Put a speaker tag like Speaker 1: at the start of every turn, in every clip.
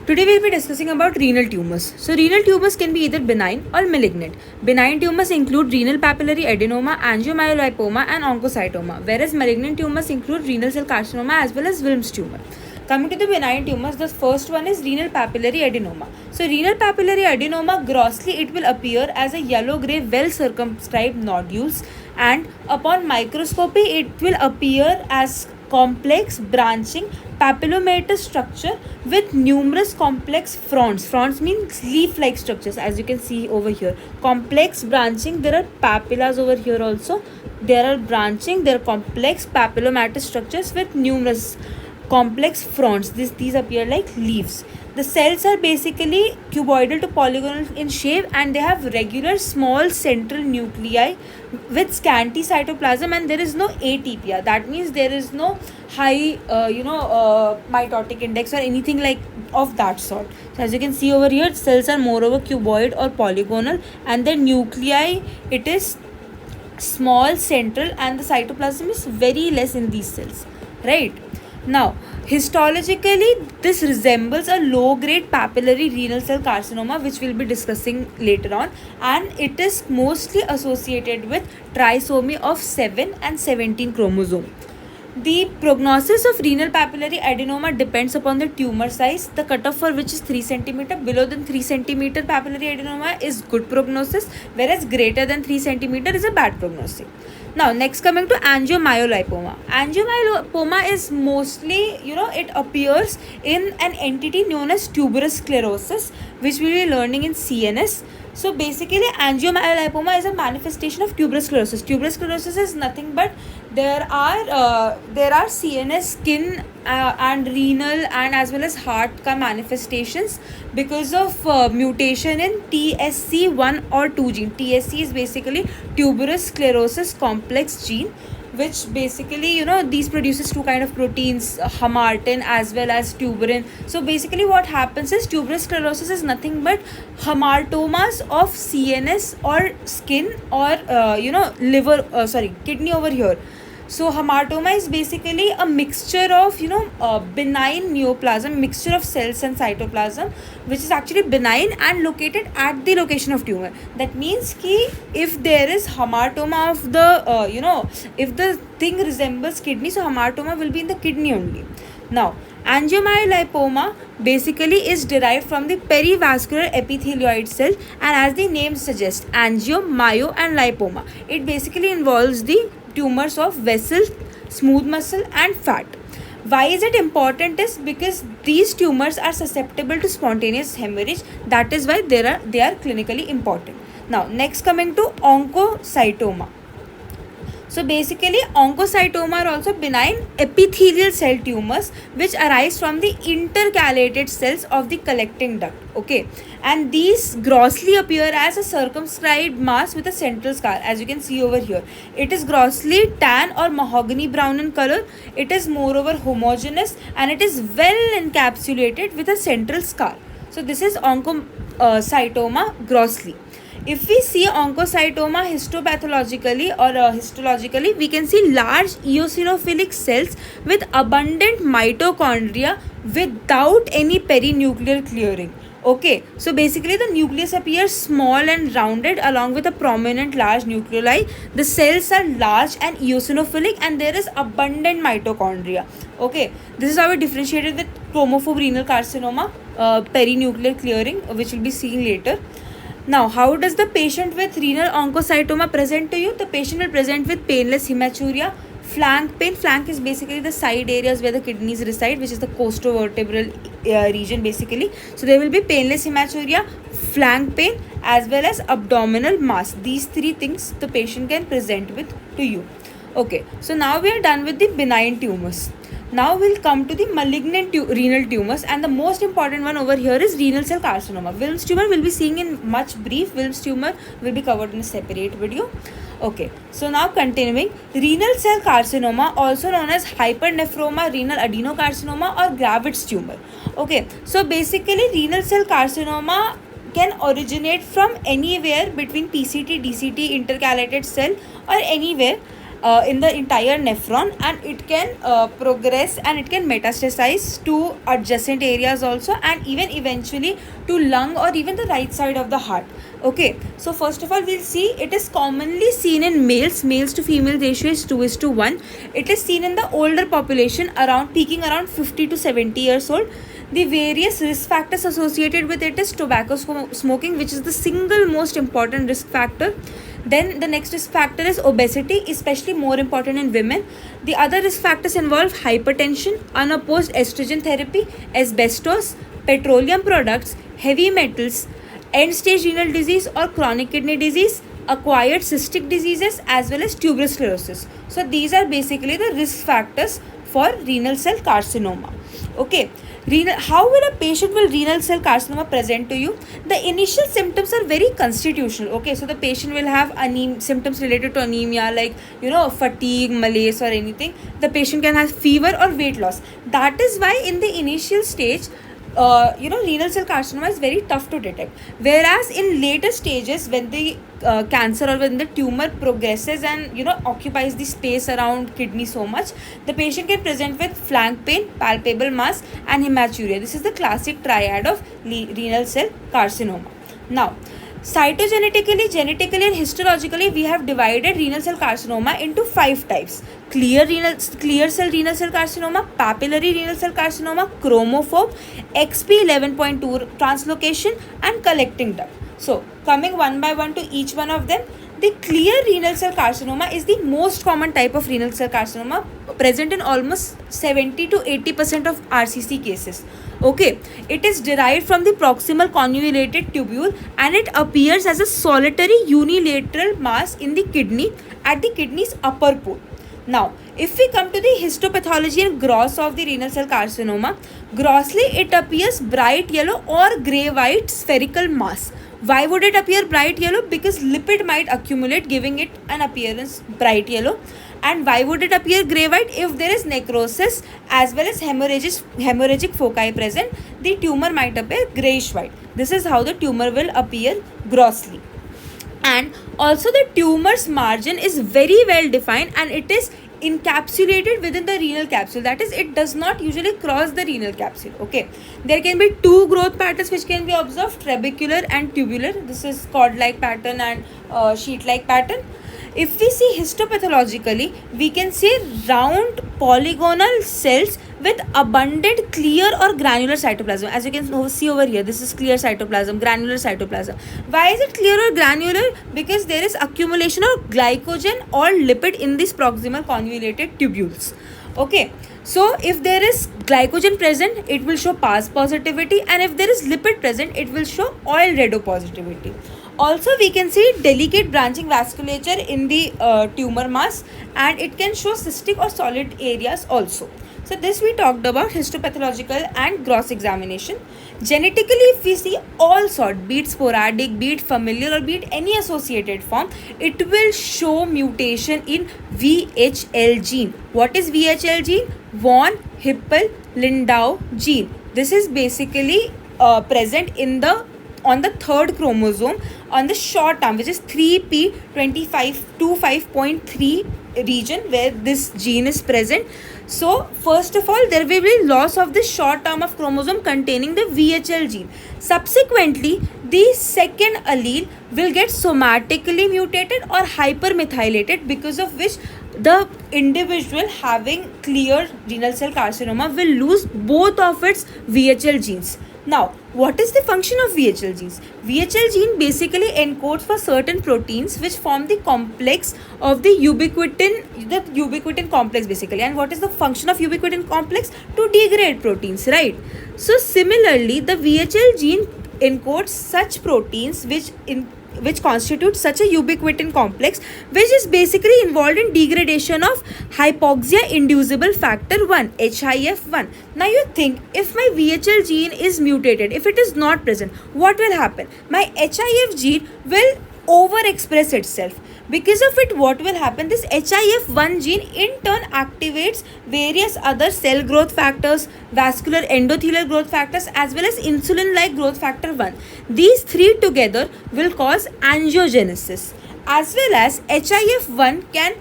Speaker 1: Today we'll be discussing about renal tumors. So renal tumors can be either benign or malignant. Benign tumors include renal papillary adenoma, angiomyolipoma and oncocytoma, whereas malignant tumors include renal cell carcinoma as well as Wilms tumor. Coming to the benign tumors, the first one is renal papillary adenoma. So renal papillary adenoma, grossly it will appear as a yellow-grey well circumscribed nodules, and upon microscopy it will appear as complex branching papillomatous structure with numerous complex fronds. Fronds means leaf-like structures, as you can see over here. Complex branching, there are papillas over here also. There are branching, there are complex papillomatous structures with numerous complex fronds. These appear like leaves. The cells are basically cuboidal to polygonal in shape, and they have regular small central nuclei with scanty cytoplasm, and there is no atypia. That means there is no high mitotic index or anything like of that sort. So as you can see over here, cells are moreover cuboid or polygonal, and the nuclei, it is small central, and the cytoplasm is very less in these cells, right? Now, histologically, this resembles a low-grade papillary renal cell carcinoma, which we'll be discussing later on, and it is mostly associated with trisomy of 7 and 17 chromosome. The prognosis of renal papillary adenoma depends upon the tumor size, the cutoff for which is 3 cm. Below than 3 cm papillary adenoma is good prognosis, whereas greater than 3 cm is a bad prognosis. Now, next coming to angiomyolipoma. Angiomyolipoma is mostly, it appears in an entity known as tuberous sclerosis, which we'll be learning in CNS. So basically, angiomyolipoma is a manifestation of tuberous sclerosis. Tuberous sclerosis is nothing but there are CNS, skin and renal and as well as heart manifestations because of mutation in TSC1 or 2 gene. TSC is basically tuberous sclerosis complex gene, which basically, these produces two kind of proteins, hamartin as well as tuberin. So basically what happens is tuberous sclerosis is nothing but hamartomas of CNS or skin or, kidney over here. So hamartoma is basically a mixture of, benign neoplasm, mixture of cells and cytoplasm, which is actually benign and located at the location of tumor. That means ki if there is hamartoma of the, if the thing resembles kidney, so hamartoma will be in the kidney only. Now, angiomyolipoma basically is derived from the perivascular epithelioid cell, and as the name suggests, angio, myo and lipoma, it basically involves the tumors of vessels, smooth muscle and fat. Why is it important is because these tumors are susceptible to spontaneous hemorrhage. That is why they are clinically important. Now, next coming to oncocytoma. So basically, oncocytoma are also benign epithelial cell tumors which arise from the intercalated cells of the collecting duct. Okay, and these grossly appear as a circumscribed mass with a central scar, as you can see over here. It is grossly tan or mahogany brown in color. It is moreover homogeneous, and it is well encapsulated with a central scar. So this is oncocytoma grossly. If we see oncocytoma histopathologically or histologically, we can see large eosinophilic cells with abundant mitochondria without any perinuclear clearing. Okay, so basically the nucleus appears small and rounded along with a prominent large nucleoli. The cells are large and eosinophilic, and there is abundant mitochondria. Okay, this is how we differentiated with chromophobe renal carcinoma, perinuclear clearing, which we'll be seeing later. Now, how does the patient with renal oncocytoma present to you? The patient will present with painless hematuria, flank pain. Flank is basically the side areas where the kidneys reside, which is the costovertebral region basically. So there will be painless hematuria, flank pain as well as abdominal mass. These three things the patient can present with to you. Okay, so now we are done with the benign tumors. Now we'll come to the malignant renal tumors, and the most important one over here is renal cell carcinoma. Wilms tumor we'll be seeing in much brief. Wilms tumor will be covered in a separate video. Okay, so now continuing, renal cell carcinoma, also known as hypernephroma, renal adenocarcinoma or Gravit's tumor. Okay, so basically renal cell carcinoma can originate from anywhere between PCT, DCT, intercalated cell or anywhere, in the entire nephron, and it can progress and it can metastasize to adjacent areas also, and even eventually to lung or even the right side of the heart. Okay, so first of all we'll see it is commonly seen in males to female ratio is 2:1. It is seen in the older population around peaking around 50 to 70 years old. The various risk factors associated with it is tobacco smoking, which is the single most important risk factor. Then the next risk factor is obesity, especially more important in women. The other risk factors involve hypertension, unopposed estrogen therapy, asbestos, petroleum products, heavy metals, end-stage renal disease or chronic kidney disease, acquired cystic diseases, as well as tuberous sclerosis. So these are basically the risk factors for renal cell carcinoma. Okay, how will a patient with renal cell carcinoma present to you? The initial symptoms are very constitutional. Okay, so the patient will have symptoms related to anemia, like fatigue, malaise or anything. The patient can have fever or weight loss. That is why in the initial stage renal cell carcinoma is very tough to detect, whereas in later stages, when the cancer or when the tumor progresses and occupies the space around kidney so much, the patient can present with flank pain, palpable mass and hematuria. This is the classic triad of renal cell carcinoma. Now, cytogenetically, genetically and histologically, we have divided renal cell carcinoma into 5 types: clear cell renal cell carcinoma, papillary renal cell carcinoma, chromophobe, XP11.2 translocation and collecting duct. So coming one by one to each one of them, the clear renal cell carcinoma is the most common type of renal cell carcinoma, present in almost 70 to 80% of RCC cases. Okay, it is derived from the proximal convoluted tubule and it appears as a solitary unilateral mass in the kidney at the kidney's upper pole. Now, if we come to the histopathology and gross of the renal cell carcinoma, grossly it appears bright yellow or grey-white spherical mass. Why would it appear bright yellow? Because lipid might accumulate, giving it an appearance bright yellow. And why would it appear grey-white? If there is necrosis as well as hemorrhagic foci present, the tumor might appear greyish-white. This is how the tumor will appear grossly. And also the tumor's margin is very well defined and it is encapsulated within the renal capsule. That is, it does not usually cross the renal capsule. Okay, there can be 2 growth patterns which can be observed: trabecular and tubular. This is cord-like pattern and sheet-like pattern. If we see histopathologically, we can see round polygonal cells with abundant clear or granular cytoplasm. As you can see over here, this is clear cytoplasm, granular cytoplasm. Why is it clear or granular? Because there is accumulation of glycogen or lipid in these proximal convoluted tubules. Okay, so if there is glycogen present, it will show PAS positivity, and if there is lipid present, it will show oil redo positivity. Also, we can see delicate branching vasculature in the tumor mass, and it can show cystic or solid areas also. So this we talked about histopathological and gross examination. Genetically, if we see all sort, be it sporadic, be it familial or be it any associated form, it will show mutation in VHL gene. What is VHL gene? Von Hippel-Lindau gene. This is basically present on the 3rd chromosome on the short arm, which is 3p25.3 region where this gene is present. So first of all, there will be loss of the short arm of chromosome containing the VHL gene. Subsequently, the second allele will get somatically mutated or hypermethylated, because of which the individual having clear renal cell carcinoma will lose both of its VHL genes. Now, what is the function of VHL genes? VHL gene basically encodes for certain proteins which form the complex of the ubiquitin complex basically. And what is the function of ubiquitin complex? To degrade proteins, right? So similarly, the VHL gene encodes such proteins which constitute such a ubiquitin complex, which is basically involved in degradation of hypoxia inducible factor 1, HIF1. Now you think, if my VHL gene is mutated, if it is not present, what will happen? My HIF gene will overexpress itself. Because of it, what will happen? This HIF1 gene in turn activates various other cell growth factors, vascular endothelial growth factors, as well as insulin-like growth factor 1. These 3 together will cause angiogenesis, as well as HIF1 can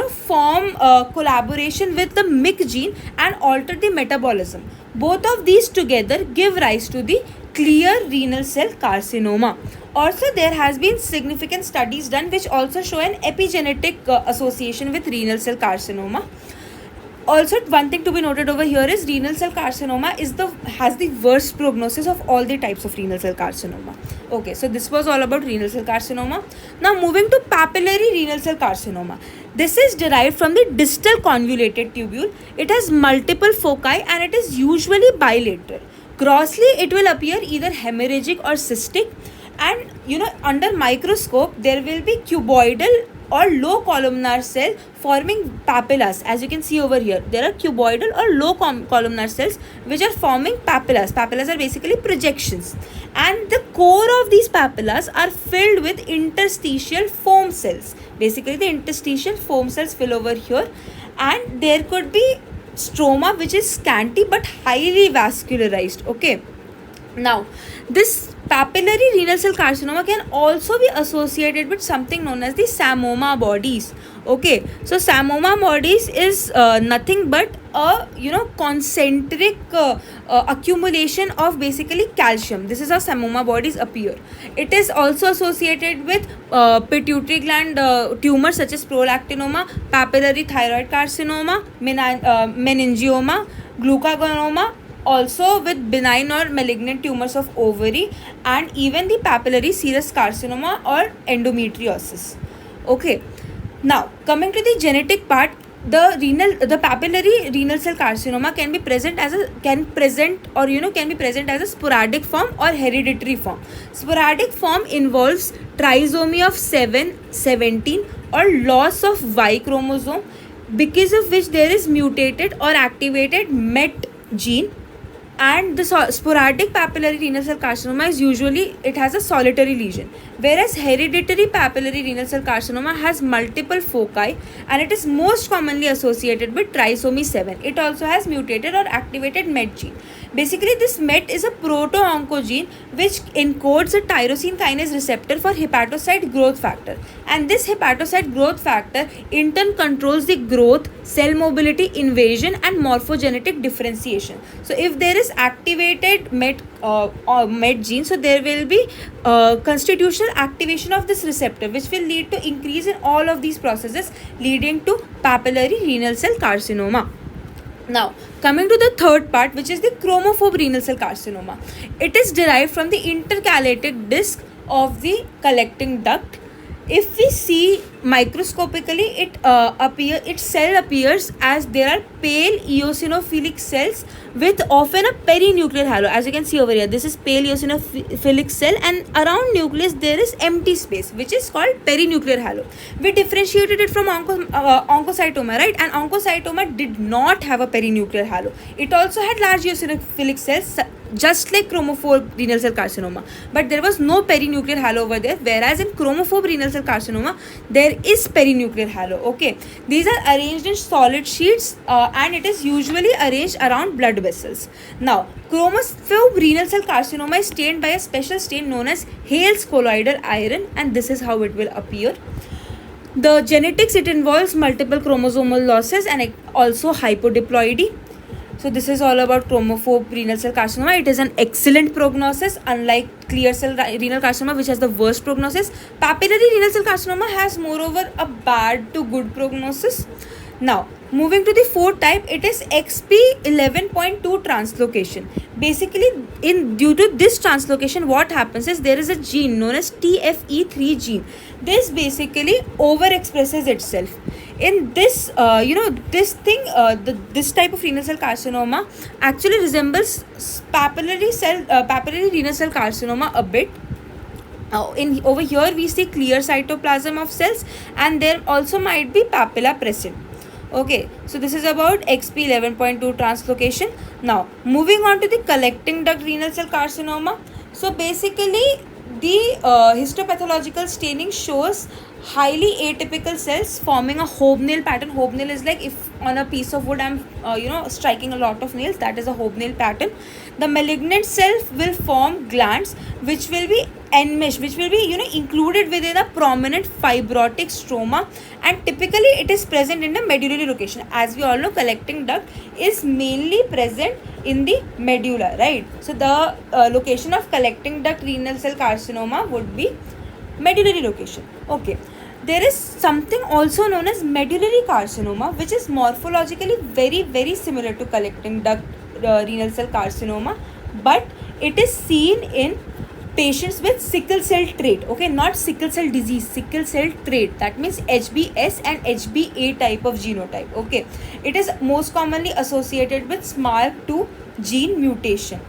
Speaker 1: form collaboration with the MYC gene and alter the metabolism. Both of these together give rise to the clear renal cell carcinoma. Also, there has been significant studies done which also show an epigenetic association with renal cell carcinoma. Also, one thing to be noted over here is renal cell carcinoma has the worst prognosis of all the types of renal cell carcinoma. Okay, so this was all about renal cell carcinoma. Now moving to papillary renal cell carcinoma. This is derived from the distal convoluted tubule. It has multiple foci and it is usually bilateral. Grossly, it will appear either hemorrhagic or cystic, and under microscope there will be cuboidal or low columnar cell forming papillas. As you can see over here, there are cuboidal or low columnar cells which are forming papillas. Papillas are basically projections, and the core of these papillas are filled with interstitial foam cells. Basically, the interstitial foam cells fill over here, and there could be stroma which is scanty but highly vascularized. Okay, now this papillary renal cell carcinoma can also be associated with something known as the Samoma bodies. Okay, so Samoma bodies is nothing but a concentric accumulation of basically calcium. This is how Samoma bodies appear. It is also associated with pituitary gland tumors such as prolactinoma, papillary thyroid carcinoma, meningioma, glucagonoma, also with benign or malignant tumors of ovary, and even the papillary serous carcinoma or endometriosis. Okay, now coming to the genetic part, the papillary renal cell carcinoma can be present as a sporadic form or hereditary form. Sporadic form involves trisomy of 7, 17 or loss of Y chromosome, because of which there is mutated or activated MET gene. And the sporadic papillary renal cell carcinoma is usually, it has a solitary lesion, whereas hereditary papillary renal cell carcinoma has multiple foci and it is most commonly associated with trisomy 7. It also has mutated or activated MET gene. Basically, this MET is a proto-oncogene which encodes a tyrosine kinase receptor for hepatocyte growth factor, and this hepatocyte growth factor in turn controls the growth, cell mobility, invasion and morphogenetic differentiation. So if there is activated MET gene, so there will be constitutional activation of this receptor, which will lead to increase in all of these processes, leading to papillary renal cell carcinoma. Now, coming to the third part, which is the chromophobe renal cell carcinoma. It is derived from the intercalated disc of the collecting duct. If we see microscopically, its cell appears as there are pale eosinophilic cells with often a perinuclear halo. As you can see over here, this is pale eosinophilic cell, and around nucleus there is empty space, which is called perinuclear halo. We differentiated it from oncocytoma, right? And oncocytoma did not have a perinuclear halo. It also had large eosinophilic cells, just like chromophobe renal cell carcinoma, but there was no perinuclear halo over there, whereas in chromophobe renal cell carcinoma there is perinuclear halo. Okay, these are arranged in solid sheets and it is usually arranged around blood vessels. Now, chromophobe renal cell carcinoma is stained by a special stain known as Hales colloidal iron, and this is how it will appear. The genetics, it involves multiple chromosomal losses and also hypodiploidy. So this is all about chromophobe renal cell carcinoma. It is an excellent prognosis, unlike clear cell renal carcinoma, which has the worst prognosis. Papillary renal cell carcinoma has moreover a bad to good prognosis. Now, moving to the fourth type, it is XP11.2 translocation. Basically, due to this translocation, what happens is there is a gene known as TFE3 gene. This basically overexpresses itself. In this, this type of renal cell carcinoma actually resembles papillary renal cell carcinoma a bit. Over here, we see clear cytoplasm of cells, and there also might be papilla present. Okay, so this is about XP11.2 translocation. Now, moving on to the collecting duct renal cell carcinoma. So basically, the histopathological staining shows highly atypical cells forming a hobnail pattern. Hobnail is like if on a piece of wood I'm striking a lot of nails, that is a hobnail pattern. The malignant cell will form glands which will be enmesh, which will be included within a prominent fibrotic stroma, and typically it is present in the medullary location. As we all know, collecting duct is mainly present in the medulla, right? So the location of collecting duct renal cell carcinoma would be medullary location. Okay, there is something also known as medullary carcinoma, which is morphologically very similar to collecting duct renal cell carcinoma, but it is seen in patients with sickle cell trait. Okay, not sickle cell disease, sickle cell trait. That means HBS and HBA type of genotype. Okay, it is most commonly associated with SMARC2 gene mutation.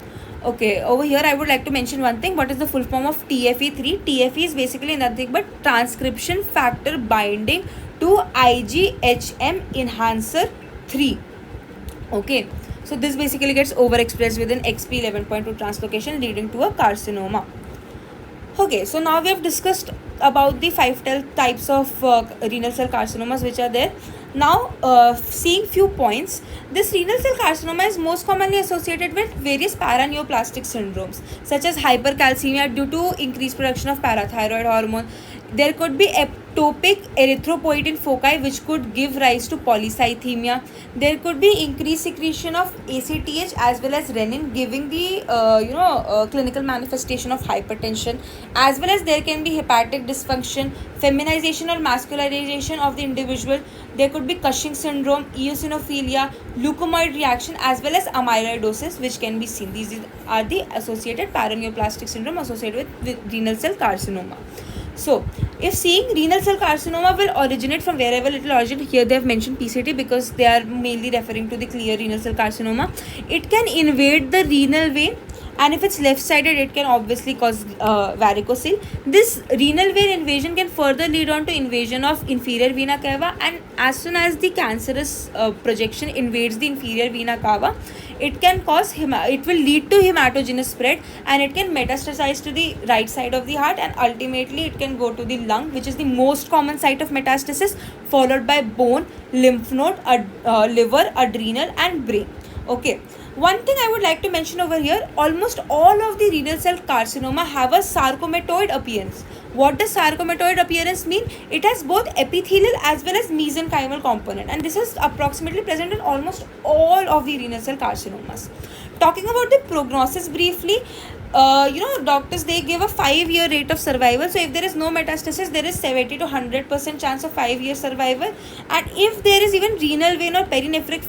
Speaker 1: Okay, over here I would like to mention one thing. What is the full form of TFE3? TFE is basically nothing but transcription factor binding to IgHM enhancer 3. Okay, so this basically gets overexpressed within XP11.2 translocation, leading to a carcinoma. Okay, so now we have discussed about the 5 types of renal cell carcinomas which are there. Now, seeing few points, this renal cell carcinoma is most commonly associated with various paraneoplastic syndromes, such as hypercalcemia due to increased production of parathyroid hormone. There could be ectopic erythropoietin foci, which could give rise to polycythemia. There could be increased secretion of ACTH as well as renin, giving the clinical manifestation of hypertension, as well as there can be hepatic dysfunction, feminization or masculinization of the individual. There could be Cushing syndrome, eosinophilia, leukemoid reaction, as well as amyloidosis, which can be seen. These are the associated paraneoplastic syndrome associated with renal cell carcinoma. So, if seeing renal cell carcinoma will originate from wherever it will originate, here they have mentioned PCT because they are mainly referring to the clear renal cell carcinoma. It can invade the renal vein, and if it's left-sided, it can obviously cause varicocele. This renal vein invasion can further lead on to invasion of inferior vena cava, and as soon as the cancerous projection invades the inferior vena cava, it can cause it will lead to hematogenous spread, and it can metastasize to the right side of the heart, and ultimately it can go to the lung, which is the most common site of metastasis, followed by bone, lymph node, liver, adrenal, and brain. Okay, one thing I would like to mention over here, almost all of the renal cell carcinoma have a sarcomatoid appearance. What does sarcomatoid appearance mean? It has both epithelial as well as mesenchymal component, and this is approximately present in almost all of the renal cell carcinomas. Talking about the prognosis briefly, doctors, they give a 5-year rate of survival. So if there is no metastasis, there is 70 to 100% chance of 5-year survival, and if there is even renal vein or perinephric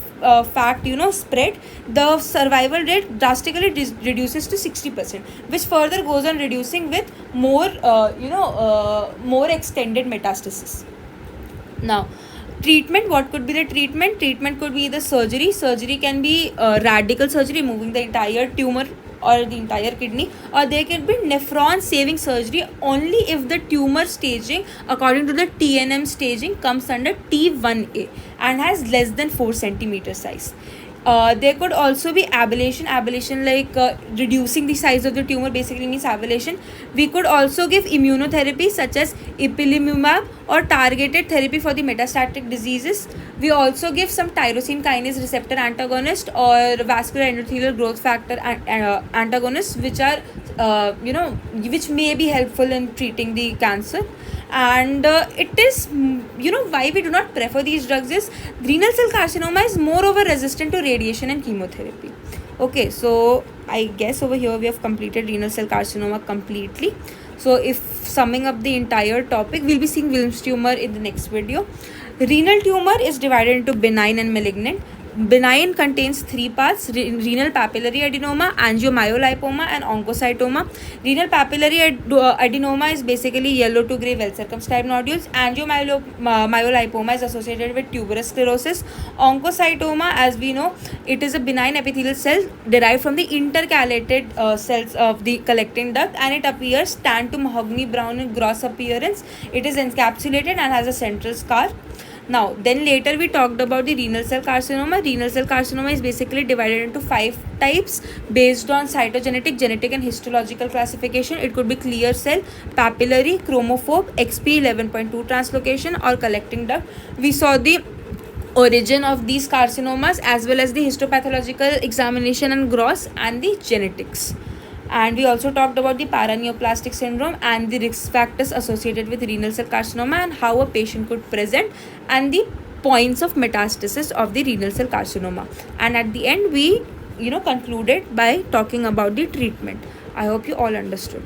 Speaker 1: fat spread, the survival rate drastically reduces to 60%, which further goes on reducing with more extended metastasis. Now, treatment, what could be the treatment? Treatment could be the surgery. Surgery can be radical surgery, removing the entire tumor or the entire kidney, or there can be nephron saving surgery only if the tumor staging according to the TNM staging comes under T1A and has less than 4 centimeter size. There could also be ablation like reducing the size of the tumor, basically means ablation. We could also give immunotherapy such as ipilimumab or targeted therapy for the metastatic diseases. We also give some tyrosine kinase receptor antagonist or vascular endothelial growth factor antagonists, which are which may be helpful in treating the cancer. And it is why we do not prefer these drugs is renal cell carcinoma is moreover resistant to radiation and chemotherapy. Okay, so I guess over here we have completed renal cell carcinoma completely. So if summing up the entire topic, we'll be seeing Wilms tumor in the next video. Renal tumor is divided into benign and malignant. Benign contains 3 parts: renal papillary adenoma, angiomyolipoma, and oncocytoma. Renal papillary adenoma is basically yellow to grey well circumscribed nodules. Angiomyolipoma is associated with tuberous sclerosis. Oncocytoma, as we know, it is a benign epithelial cell derived from the intercalated cells of the collecting duct, and it appears tan to mahogany brown in gross appearance. It is encapsulated and has a central scar. Now, then later we talked about the renal cell carcinoma. Renal cell carcinoma is basically divided into 5 types based on cytogenetic, genetic, and histological classification. It could be clear cell, papillary, chromophobe, XP11.2 translocation, or collecting duct. We saw the origin of these carcinomas as well as the histopathological examination and gross and the genetics. And we also talked about the paraneoplastic syndrome and the risk factors associated with renal cell carcinoma and how a patient could present, and the points of metastasis of the renal cell carcinoma. And at the end we concluded by talking about the treatment. I hope you all understood.